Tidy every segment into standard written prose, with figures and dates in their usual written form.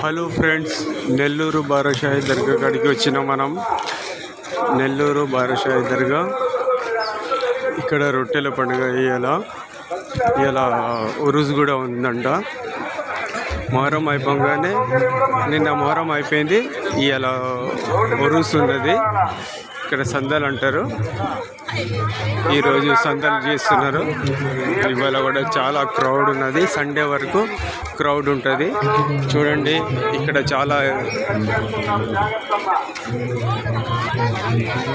Hello friends, Nellore Barashahi దర్గా కాడికి వచ్చిన మనం. నెల్లూరు బారాషాహి దర్గా ఇక్కడ రొట్టెల పండుగ ఇలా ఉరుస్ కూడా ఉందంట. మొహరం అయిపోగానే నిన్న మొహరం అయిపోయింది, ఇలా ఉరుస్ ఉన్నది. ఇక్కడ సందలు అంటారు. ఈరోజు సందలు చేస్తున్నారు. ఇవాళ కూడా చాలా క్రౌడ్ ఉన్నది. సండే వరకు క్రౌడ్ ఉంటుంది. చూడండి, ఇక్కడ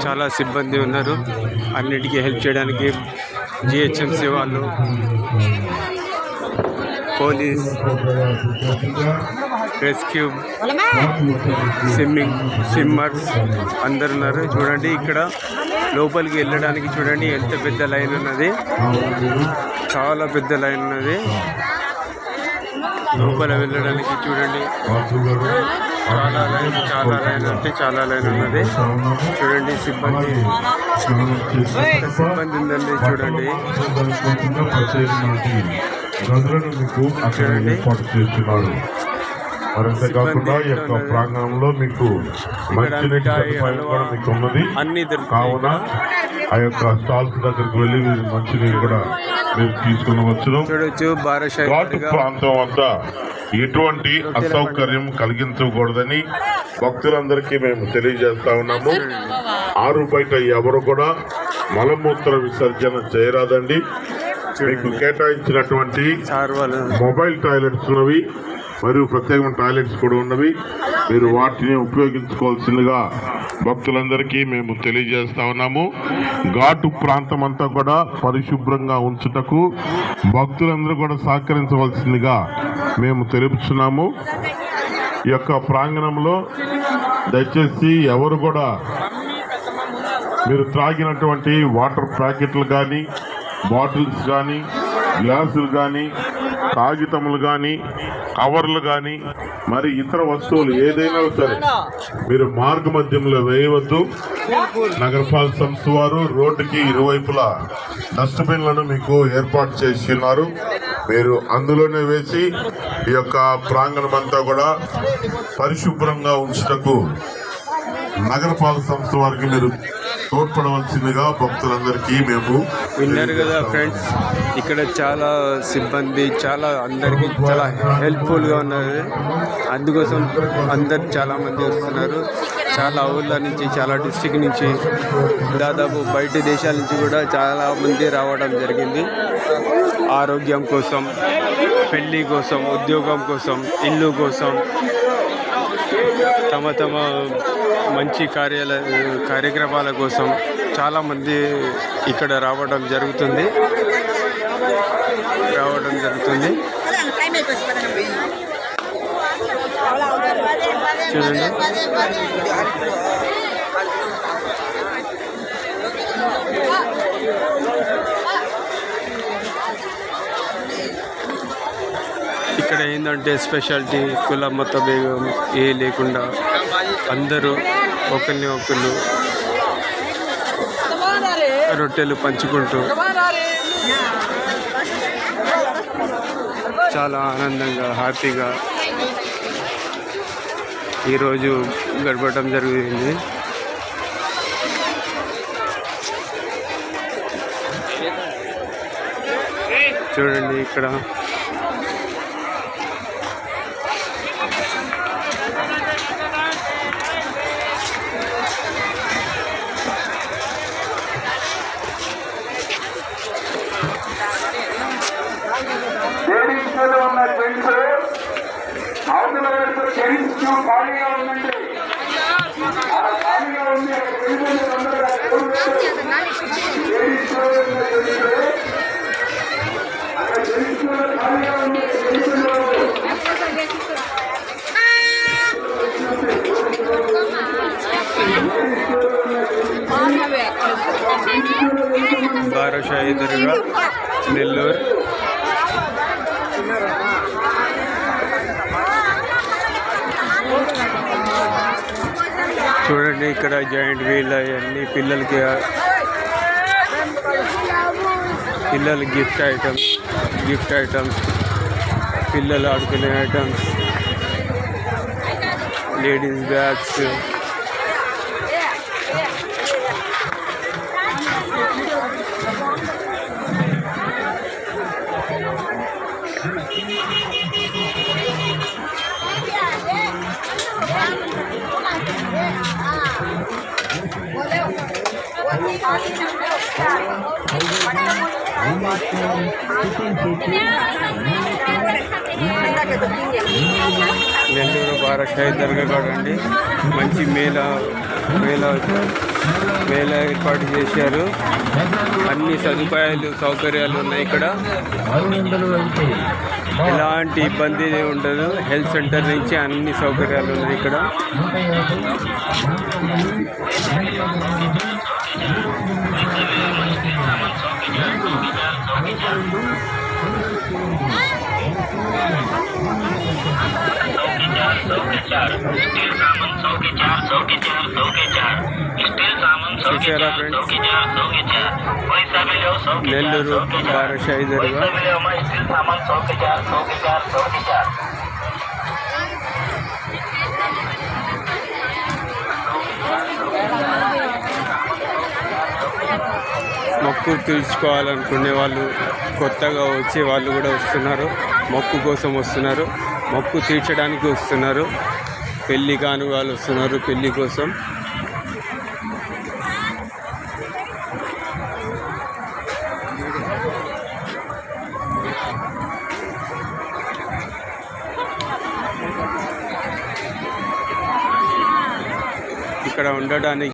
చాలా సిబ్బంది ఉన్నారు. అన్నిటికీ హెల్ప్ చేయడానికి GHMC వాళ్ళు, పోలీస్, రెస్క్యూ, స్విమ్మర్స్ అందరు ఉన్నారు. చూడండి, ఇక్కడ లోపలికి వెళ్ళడానికి చూడండి ఎంత పెద్ద లైన్ ఉన్నది. చాలా పెద్ద లైన్ ఉన్నది. లోపల వెళ్ళడానికి చూడండి చాలా లైన్ అంటే చాలా లైన్ ఉన్నది. చూడండి, సిబ్బంది ఉందండి. చూడండి, మరింత కాకుండా ఈ యొక్క ప్రాంగణంలో మీకు మంచినీటి సదుపాయం కూడా మీకు ఉన్నది. కావున ఆ యొక్క స్టాల్స్ దగ్గరికి వెళ్ళి మీరు మంచినీరు కూడా మీరు తీసుకునవచ్చును. ఘాటు ప్రాంతం వద్ద ఎటువంటి అసౌకర్యం కలిగించకూడదని భక్తులందరికీ మేము తెలియజేస్తా ఉన్నాము. ఆరు బయట ఎవరు కూడా మలమూత్ర విసర్జన చేయరాదండి. మీకు కేటాయించినటువంటి మొబైల్ టాయిలెట్స్ ఉన్నవి మరియు ప్రత్యేకమైన టాయిలెట్స్ కూడా ఉన్నవి. మీరు వాటిని ఉపయోగించుకోవాల్సిందిగా భక్తులందరికీ మేము తెలియజేస్తా ఉన్నాము. ఘాటు ప్రాంతం అంతా కూడా పరిశుభ్రంగా ఉంచుటకు భక్తులందరూ కూడా సహకరించవలసిందిగా మేము తెలుపుతున్నాము. ఈ యొక్క ప్రాంగణంలో దయచేసి ఎవరు కూడా మీరు త్రాగినటువంటి వాటర్ ప్యాకెట్లు కానీ, బాటిల్స్ కానీ, గ్లాసులు కానీ, కాగితములు కానీ, కవర్లు కానీ, మరి ఇతర వస్తువులు ఏదైనా సరే మీరు మార్గ మధ్యంలో వేయవద్దు. నగరపాలక సంస్థ వారు రోడ్డుకి ఇరువైపులా డస్ట్బిన్లను మీకు ఏర్పాటు చేసి ఉన్నారు. మీరు అందులోనే వేసి ఈ యొక్క ప్రాంగణం అంతా కూడా పరిశుభ్రంగా ఉంచుటకు నగరపాలక సంస్థ వారికి మీరు తోడ్పడవలసిందిగా భక్తులందరికీ మేము విన్నారు కదా ఫ్రెండ్స్. ఇక్కడ చాలా సిబ్బంది అందరికీ చాలా హెల్ప్ఫుల్గా ఉన్నారు. అందుకోసం అందరు చాలామంది వస్తున్నారు. చాలా ఊళ్ళ నుంచి, చాలా డిస్ట్రిక్ట్ నుంచి, దాదాపు బయట దేశాల నుంచి కూడా చాలామంది రావడం జరిగింది. ఆరోగ్యం కోసం, పెళ్ళి కోసం, ఉద్యోగం కోసం, ఇల్లు కోసం, తమ మంచి కార్యక్రమాల కోసం చాలామంది ఇక్కడ రావడం జరుగుతుంది. చూడండి, ఇక్కడ ఏంటంటే స్పెషాలిటీ కుల మత భేదం లేకుండా అందరూ ఒకళ్ళు రొట్టెలు పంచుకుంటూ చాలా ఆనందంగా, హ్యాపీగా ఈరోజు గడపడం జరిగింది. చూడండి, ఇక్కడ ఉన్న ఫ్రెండ్స్ అవతల వైపు ఫ్రెండ్స్ ఖాళీగా ఉందండి. అలా ఖాళీగా ఉంది. ఖాళీగా ఉంది. బారాషాహి దర్గా, నెల్లూరు. చూడండి, ఇక్కడ జాయింట్ వీల్ అవన్నీ పిల్లలకి గిఫ్ట్ ఐటమ్స్, పిల్లలు ఆడుకునే ఐటమ్స్, లేడీస్ బ్యాగ్స్, నెల్లూరు బారాషాయి దర్గా కాడండి. మంచి మేళ ఏర్పాటు చేశారు. అన్ని సదుపాయాలు సౌకర్యాలు ఉన్నాయి ఇక్కడ. ఎలాంటి ఇబ్బంది ఉండదు. హెల్త్ సెంటర్ నుంచి అన్ని సౌకర్యాలు ఉన్నాయి ఇక్కడ. చూసారా ఫ్రెండ్స్, నెల్లూరు బారాషాయి దర్గా. మొక్కు తీర్చుకోవాలనుకునే వాళ్ళు, కొత్తగా వచ్చే వాళ్ళు కూడా వస్తున్నారు. మొక్కు కోసం వస్తున్నారు, మొక్కు తీర్చడానికి వస్తున్నారు. పెళ్లి కాని వాళ్ళు వస్తున్నారు పెళ్లి కోసం. ఇక్కడ ఉండడానికి